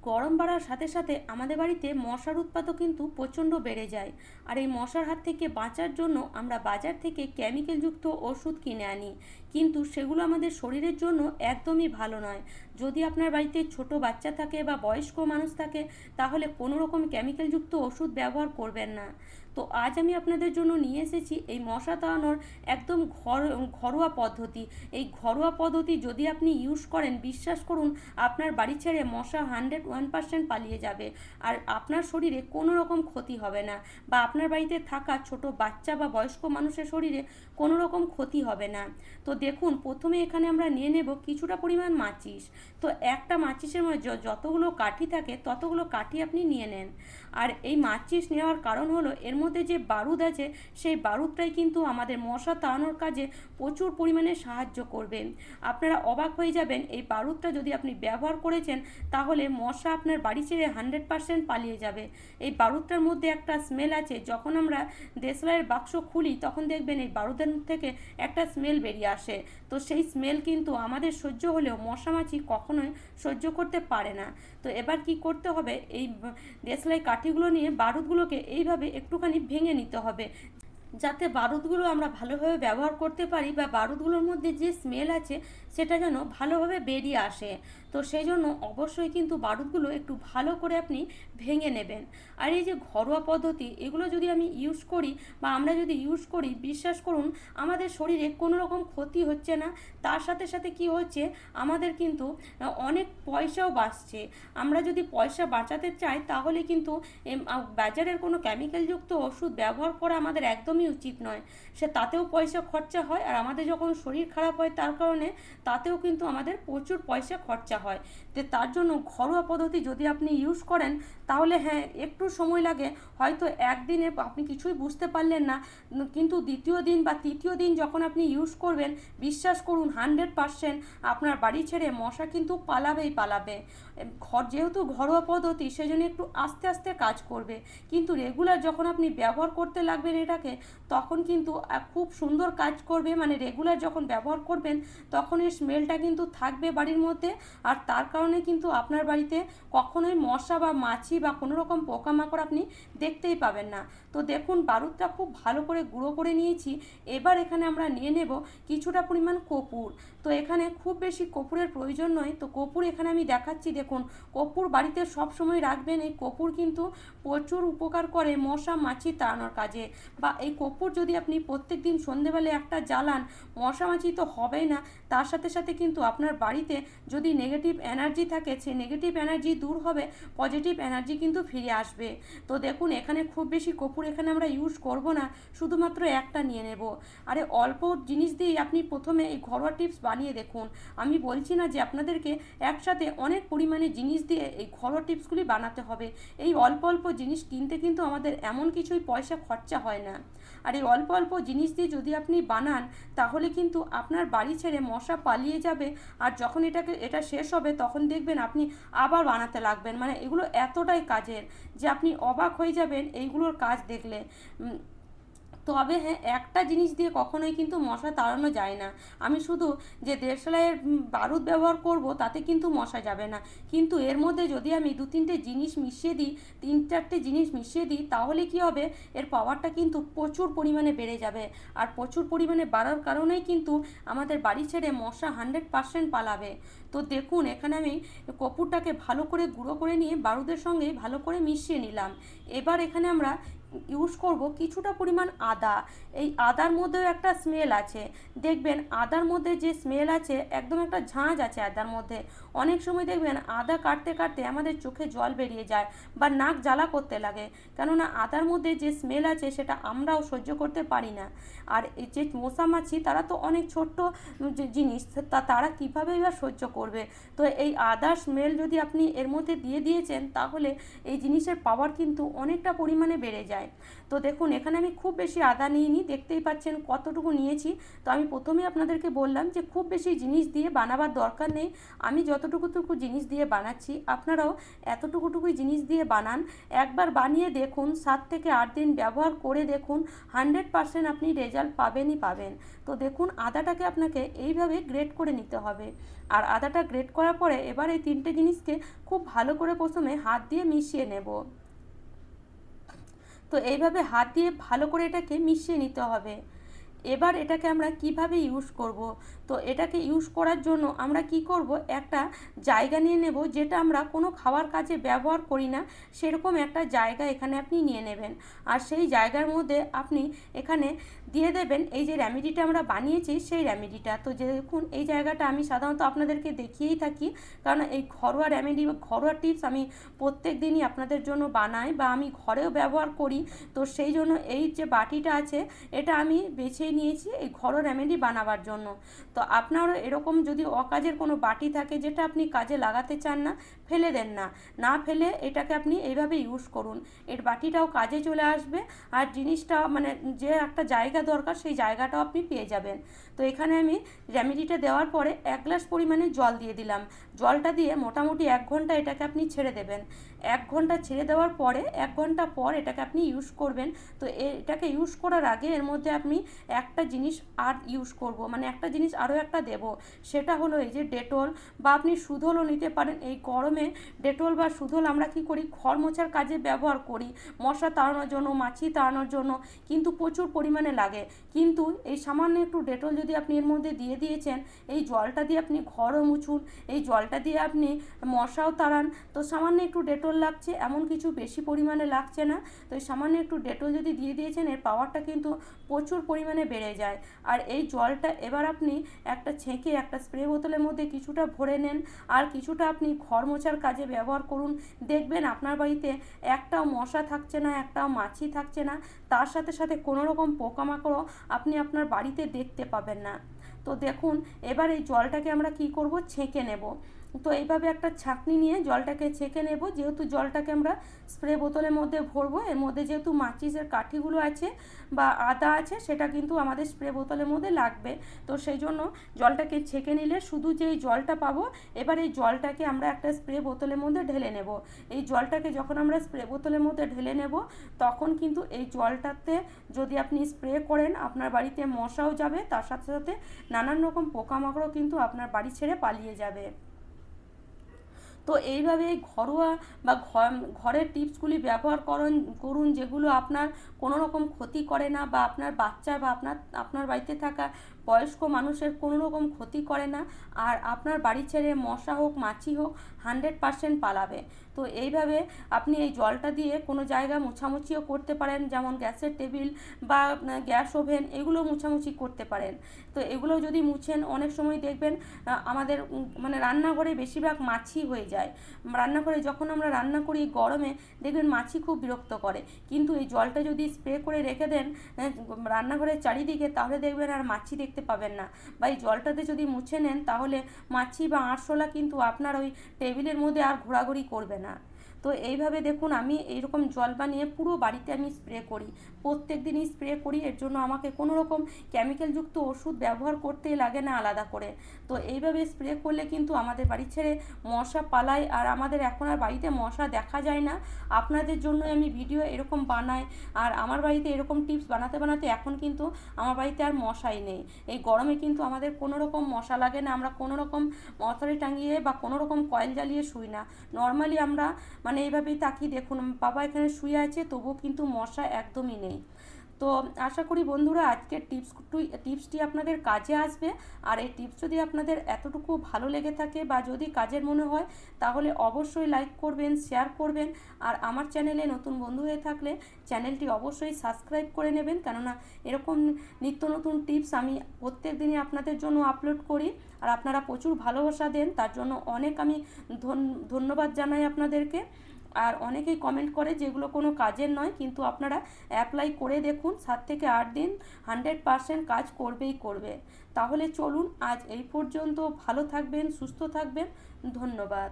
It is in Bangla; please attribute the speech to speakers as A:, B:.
A: গরম বাড়ার সাথে সাথে আমাদের বাড়িতে মশার উৎপাতও কিন্তু প্রচণ্ড বেড়ে যায়। আর এই মশার হাত থেকে বাঁচার জন্য আমরা বাজার থেকে কেমিক্যালযুক্ত ওষুধ কিনে আনি, কিন্তু সেগুলো আমাদের শরীরের জন্য একদমই ভালো নয়। যদি আপনার বাড়িতে ছোট বাচ্চা থাকে বা বয়স্ক মানুষ থাকে, তাহলে কোনো রকম কেমিক্যালযুক্ত ওষুধ ব্যবহার করবেন না। তো আজ আমি আপনাদের জন্য নিয়ে এসেছি এই মশা তাড়ানোর একদম ঘরোয়া পদ্ধতি। এই ঘরোয়া পদ্ধতি যদি আপনি ইউজ করেন, বিশ্বাস করুন, আপনার বাড়ি ছেড়ে মশা 101% পালিয়ে যাবে। আর আপনার শরীরে কোনো রকম ক্ষতি হবে না, বা আপনার বাড়িতে থাকা ছোট বাচ্চা বা বয়স্ক মানুষের শরীরে কোনো রকম ক্ষতি হবে না। তো দেখুন, প্রথমে এখানে আমরা নিয়ে নেব কিছুটা পরিমাণ মাচিস। তো একটা মাচিসের মধ্যে যতগুলো কাঠি থাকে ততগুলো কাঠি আপনি নিয়ে নেন। আর এই মাচিস নেওয়ার কারণ হলো এর মধ্যে যে বারুদ আছে, সেই বারুদটাই কিন্তু আমাদের মশা তাড়ানোর কাজে প্রচুর পরিমাণে সাহায্য করবে। আপনারা অবাক হয়ে যাবেন, এই বারুদটা যদি আপনি ব্যবহার করেছেন, তাহলে মশা আপনার বাড়ি ছেড়ে 100% পালিয়ে যাবে। এই বারুদটার মধ্যে একটা স্মেল আছে, যখন আমরা দেশলাইয়ের বাক্স খুলি তখন দেখবেন এই বারুদের থেকে একটা স্মেল বেরিয়ে আসে। তো সেই স্মেল কিন্তু আমাদের সহ্য হলেও মশামাছি কখনোই সহ্য করতে পারে না। তো এবার কি করতে হবে, এই দেশলাই কাঠিগুলো নিয়ে বারুদগুলোকে এইভাবে একটুখানি ভেঙে নিতে হবে, যাতে বারুদগুলো আমরা ভালোভাবে ব্যবহার করতে পারি, বা বারুদগুলোর মধ্যে যে স্মেল আছে সেটা যেন ভালোভাবে বেরিয়ে আসে। তো সেই জন্য অবশ্যই কিন্তু বারুদগুলো একটু ভালো করে আপনি ভেঙে নেবেন। আর এই যে ঘরোয়া পদ্ধতি, এগুলো যদি আমি ইউজ করি বা আমরা যদি ইউজ করি, বিশ্বাস করুন, আমাদের শরীরে কোনো রকম ক্ষতি হচ্ছে না। তার সাথে সাথে কি হচ্ছে, আমাদের কিন্তু অনেক পয়সাও বাঁচছে। আমরা যদি পয়সা বাঁচাতে চাই, তাহলে কিন্তু বাজারের কোনো কেমিক্যালযুক্ত ওষুধ ব্যবহার করা আমাদের একদমই উচিত নয়। সে তাতেও পয়সা খরচা হয়, আর আমাদের যখন শরীর খারাপ হয় তার কারণে তাতেও কিন্তু আমাদের প্রচুর পয়সা খরচা হয়। তো তার জন্য ঘরোয়া পদ্ধতি যদি আপনি ইউজ করেন, তাহলে হ্যাঁ, একটু সময় লাগে, হয়তো একদিনে আপনি কিছুই বুঝতে পারলেন না, কিন্তু দ্বিতীয় দিন বা তৃতীয় দিন যখন আপনি ইউজ করবেন, বিশ্বাস করুন, 100% আপনার বাড়ি ছেড়ে মশা কিন্তু পালাবেই পালাবে। যেহেতু ঘরোয়া পদ্ধতি, সেজন্য একটু আস্তে আস্তে কাজ করবে, কিন্তু রেগুলার যখন আপনি ব্যবহার করতে লাগবেন এটাকে, তখন কিন্তু খুব সুন্দর কাজ করবে। মানে রেগুলার যখন ব্যবহার করবেন, তখন এর স্মেলটা কিন্তু থাকবে বাড়ির মধ্যে, আর তার কারণে কিন্তু আপনার বাড়িতে কখনোই মশা বা মাছি বা কোনো রকম পোকামাকড় আপনি দেখতেই পাবেন না। তো দেখুন, বারুদটা খুব ভালো করে গুঁড়ো করে নিয়েছি। এবার এখানে আমরা নিয়ে নেব কিছুটা পরিমাণ কর্পূর। তো এখানে খুব বেশি কর্পূরের প্রয়োজন নয়। তো কর্পূর এখানে আমি দেখাচ্ছি, দেখুন, কর্পূর বাড়িতে সব সময় রাখবেন। এই কর্পূর কিন্তু প্রচুর উপকার করে মশা মাছি তাড়ানোর কাজে। বা এই কর্পূর যদি আপনি প্রত্যেক দিন সন্ধেবেলায় একটা জ্বালান, মশা মাছি তো হবেই না, তার সাথে সাথে কিন্তু আপনার বাড়িতে যদি নেগেটিভ এনার্জি থাকে, সেই নেগেটিভ এনার্জি দূর হবে, পজিটিভ এনার্জি কিন্তু ফিরে আসবে। তো দেখুন, এখানে খুব বেশি কর্পূর এখানে আমরা ইউজ করব না, শুধুমাত্র একটা নিয়ে নেব। আরে অল্প জিনিস দিয়েই আপনি প্রথমে এই ঘরোয়া টিপস বানিয়ে দেখুন। আমি বলছি না যে আপনাদেরকে একসাথে অনেক পরিমাণে জিনিস দিয়ে এই ঘরোয়া টিপসগুলি বানাতে হবে। এই অল্প অল্প জিনিস কিনতে কিন্তু আমাদের এমন কিছুই পয়সা খরচা হয় না। আর এই অল্প অল্প জিনিস দিয়ে যদি আপনি বানান, তাহলে কিন্তু আপনার বাড়ি ছেড়ে মশা পালিয়ে যাবে। আর যখন এটা শেষ হবে, তখন দেখবেন আপনি আবার বানাতে লাগবেন। মানে এগুলো এতটাই কাজের যে আপনি অবাক হয়ে যাবেন এইগুলোর কাজ দেখলে। তবে হ্যাঁ, একটা জিনিস দিয়ে কখনোই কিন্তু মশা তাড়ানো যায় না। আমি শুধু যে দেশলাইয়ের বারুদ ব্যবহার করব, তাতে কিন্তু মশা যাবে না। কিন্তু এর মধ্যে যদি আমি 2-3টে জিনিস মিশিয়ে দিই, 3-4টে জিনিস মিশিয়ে দিই, তাহলে কি হবে, এর পাওয়ারটা কিন্তু প্রচুর পরিমাণে বেড়ে যাবে। আর প্রচুর পরিমাণে বাড়ার কারণেই কিন্তু আমাদের বাড়ি ছেড়ে মশা 100% পালাবে। তো দেখুন, এখানে আমি কর্পূরটাকে ভালো করে গুঁড়ো করে নিয়ে বারুদের সঙ্গে ভালো করে মিশিয়ে নিলাম। এবার এখানে আমরা ইউজ করব কিছুটা পরিমাণ আদা। এই আদার মধ্যেও একটা স্মেল আছে, দেখবেন আদার মধ্যে যে স্মেল আছে, একদম একটা ঝাঁঝ আছে আদার মধ্যে। অনেক সময় দেখবেন আদা কাটতে কাটতে আমাদের চোখে জল বেরিয়ে যায় বা নাক জ্বালা করতে লাগে, কেননা আদার মধ্যে যে স্মেল আছে সেটা আমরাও সহ্য করতে পারি না। আর এই যে মশামাছি, তারা তো অনেক ছোট্ট যে জিনিস, তারা কীভাবে এবার সহ্য করবে। তো এই আদার স্মেল যদি আপনি এর মধ্যে দিয়ে দিয়েছেন, তাহলে এই জিনিসের পাওয়ার কিন্তু অনেকটা পরিমাণে বেড়ে যায়। তো দেখুন, এখানে আমি খুব বেশি আদা নিইনি, দেখতেই পাচ্ছেন কতটুকু নিয়েছি। তো আমি প্রথমে আপনাদেরকে বললাম যে খুব বেশি জিনিস দিয়ে বানাবার দরকার নেই। আমি যত যতটুকু জিনিস দিয়ে বানাচ্ছি আপনারাও এতটুকুই জিনিস দিয়ে বানান। একবার বানিয়ে দেখুন, 7 থেকে 8 দিন ব্যবহার করে দেখুন, 100% আপনি রেজাল্ট পাবেনই পাবেন। তো দেখুন আদাটাকে আপনাকে এইভাবে গ্রেট করে নিতে হবে। আর আদাটা গ্রেট করার পরে এবার এই 3টে জিনিসকে খুব ভালো করে প্রথমে হাত দিয়ে মিশিয়ে নেব। তো এইভাবে হাত দিয়ে ভালো করে এটাকে মিশিয়ে নিতে হবে। এবার এটাকে আমরা কিভাবে ইউজ করব। তো এটাকে ইউজ করার জন্য আমরা কি করব, একটা জায়গা নিয়ে নেব, যেটা আমরা কোনো খাওয়ার কাজে ব্যবহার করি না সেরকম একটা জায়গা এখানে আপনি নিয়ে নেবেন। আর সেই জায়গার মধ্যে আপনি এখানে দিয়ে দেবেন এই যে রেমেডিটা আমরা বানিয়েছি সেই রেমেডিটা। তো যে দেখুন এই জায়গাটা আমি সাধারণত আপনাদেরকে দেখিয়েই থাকি, কারণ এই ঘরোয়া রেমেডি বা ঘরোয়া টিপস আমি প্রত্যেক দিনই আপনাদের জন্য বানাই বা আমি ঘরেও ব্যবহার করি। তো সেই জন্য এই যে বাটিটা আছে এটা আমি বেছে নিয়েছি এই ঘরোয়া রেমেডি বানাবার জন্য। তো আপনারও এরকম যদি অকাজের কোনো বাটি থাকে যেটা আপনি কাজে লাগাতে চান না, ফেলে দেন না, না ফেলে এটাকে আপনি এইভাবে ইউজ করুন। এর বাটিটাও কাজে চলে আসবে আর জিনিসটা মানে যে একটা জায়গা দরকার সেই জায়গাটাও আপনি পেয়ে যাবেন। তো এখানে আমি রেমেডিটা দেওয়ার পরে 1 গ্লাস পরিমাণে জল দিয়ে দিলাম। জলটা দিয়ে মোটামুটি 1 ঘন্টা এটাকে আপনি ছেড়ে দেবেন। 1 ঘন্টা ছেড়ে দেওয়ার পরে 1 ঘন্টা পর এটাকে আপনি ইউজ করবেন। তো এটাকে ইউজ করার আগে এর মধ্যে আমি একটা জিনিস আর ইউজ করব, মানে একটা জিনিস আরও একটা দেব, সেটা হলো এই যে ডেটল বা আপনি সুধলও নিতে পারেন। এই গরমে ডেটল বা সুধল আমরা কি করি, ঘর মোছার কাজে ব্যবহার করি, মশা তাড়ানোর জন্য, মাছি তাড়ানোর জন্য, কিন্তু প্রচুর পরিমাণে লাগে। কিন্তু এই সামান্য একটু ডেটল যদি আপনি এর মধ্যে দিয়ে দিয়েছেন, এই জলটা দিয়ে আপনি ঘরও মুছুন, এই জলটা দিয়ে আপনি মশাও তাড়ান। তো সামান্য একটু ডেটল লাগছে, এমন কিছু বেশি পরিমাণে লাগছে না। তো এই সামান্য একটু ডেটল যদি দিয়ে দিয়েছেন এর পাওয়ারটা কিন্তু প্রচুর পরিমাণে বেড়ে যায়। আর এই জলটা এবার আপনি একটা ছেঁকে একটা স্প্রে বোতলের মধ্যে কিছুটা ভরে নেন আর কিছুটা আপনি ঘর মোছার কাজে ব্যবহার করুন। দেখবেন আপনার বাড়িতে একটাও মশা থাকছে না, একটাও মাছি থাকছে না, তার সাথে সাথে কোনো রকম পোকামাকড়ও আপনি আপনার বাড়িতে দেখতে পাবেন না। তো দেখুন এবার এই জলটাকে আমরা কি করব, ছেঁকে নেব। তো এইভাবে একটা ছাঁকনি নিয়ে জলটাকে ছেঁকে নেব। যেহেতু জলটাকে আমরা স্প্রে বোতলের মধ্যে ভরবো, এর মধ্যে যেহেতু মাচিসের কাঠিগুলো আছে বা আদা আছে সেটা কিন্তু আমাদের স্প্রে বোতলের মধ্যে লাগবে। তো সেই জন্য জলটাকে ছেঁকে নিলে শুধু যেই জলটা পাবো, এবার এই জলটাকে আমরা একটা স্প্রে বোতলের মধ্যে ঢেলে নেব। এই জলটাকে যখন আমরা স্প্রে বোতলের মধ্যে ঢেলে নেব তখন কিন্তু এই জলটাতে যদি আপনি স্প্রে করেন আপনার বাড়িতে মশাও যাবে, তার সাথে সাথে নানান রকম পোকামাকড়ও কিন্তু আপনার বাড়ি ছেড়ে পালিয়ে যাবে। তো এইভাবে ঘরোয়া বা ঘরের টিপসগুলি ব্যবহার করুন, যেগুলো আপনার কোনো রকম ক্ষতি করে না বা আপনার বাচ্চা বা আপনার বাড়িতে থাকা বয়স্ক মানুষের কোনো রকম ক্ষতি করে না। আর আপনার বাড়ি ছেড়ে মশা হোক মাছি হোক 100% পালাবে। তো এইভাবে আপনি এই জলটা দিয়ে কোনো জায়গা মোছামুছিও করতে পারেন, যেমন গ্যাসের টেবিল বা গ্যাস ওভেন, এগুলো মোছামুছি করতে পারেন। তো এগুলো যদি মুছেন অনেক সময় দেখবেন আমাদের মানে রান্নাঘরে বেশিরভাগ মাছি হয়ে যায়। রান্নাঘরে যখন আমরা রান্না করি গরমে দেখবেন মাছি খুব বিরক্ত করে, কিন্তু এই জলটা যদি স্প্রে করে রেখে দেন রান্নাঘরের চারিদিকে, তাহলে দেখবেন আর মাছি দেখতে পাবেন না। বা এই জলটাতে যদি মুছে নেন তাহলে মাছি বা আরশোলা কিন্তু আপনার ওই টেবিলের মধ্যে আর ঘোরাঘুরি করবে না। তো এইভাবে দেখুন আমি এইরকম জল বানিয়ে পুরো বাড়িতে আমি স্প্রে করি, প্রত্যেক দিনই স্প্রে করি। এর জন্য আমাকে কোনো রকম কেমিক্যালযুক্ত ওষুধ ব্যবহার করতে লাগে না আলাদা করে। তো এইভাবে স্প্রে করলে কিন্তু আমাদের বাড়ি ছেড়ে মশা পালায় আর আমাদের এখন আর বাড়িতে মশা দেখা যায় না। আপনাদের জন্যই আমি ভিডিও এরকম বানাই। আর আমার বাড়িতে এরকম টিপস বানাতে বানাতে এখন কিন্তু আমার বাড়িতে আর মশাই নেই। এই গরমে কিন্তু আমাদের কোনো রকম মশা লাগে না, আমরা কোনো রকম মশারি টাঙিয়ে বা কোনো রকম কয়েল জ্বালিয়ে শুই না। নর্মালি আমরা মানে এইভাবেই তাকিয়ে দেখুন বাবা এখানে শুয়ে আছে, তবুও কিন্তু মশা একদমই নেই। তো আশা করি বন্ধুরা আজকের টিপসটি আপনাদের কাজে আসবে। আর এই টিপস যদি আপনাদের এতটুকু ভালো লেগে থাকে বা যদি কাজের মনে হয় তাহলে অবশ্যই লাইক করবেন, শেয়ার করবেন। আর আমার চ্যানেলে নতুন বন্ধু হয়ে থাকলে চ্যানেলটি অবশ্যই সাবস্ক্রাইব করে নেবেন, কেননা এরকম নিত্য নতুন টিপস আমি প্রত্যেক দিনই আপনাদের জন্য আপলোড করি। আর আপনারা প্রচুর ভালোবাসা দেন, তার জন্য অনেক আমি ধন্যবাদ জানাই আপনাদেরকে। আর অনেকেই কমেন্ট করে যেগুলো কোনো কাজের নয়, কিন্তু আপনারা অ্যাপ্লাই করে দেখুন, 7 থেকে 8 দিন 100% কাজ করবেই করবে। তাহলে চলুন আজ এই পর্যন্ত, ভালো থাকবেন, সুস্থ থাকবেন, ধন্যবাদ।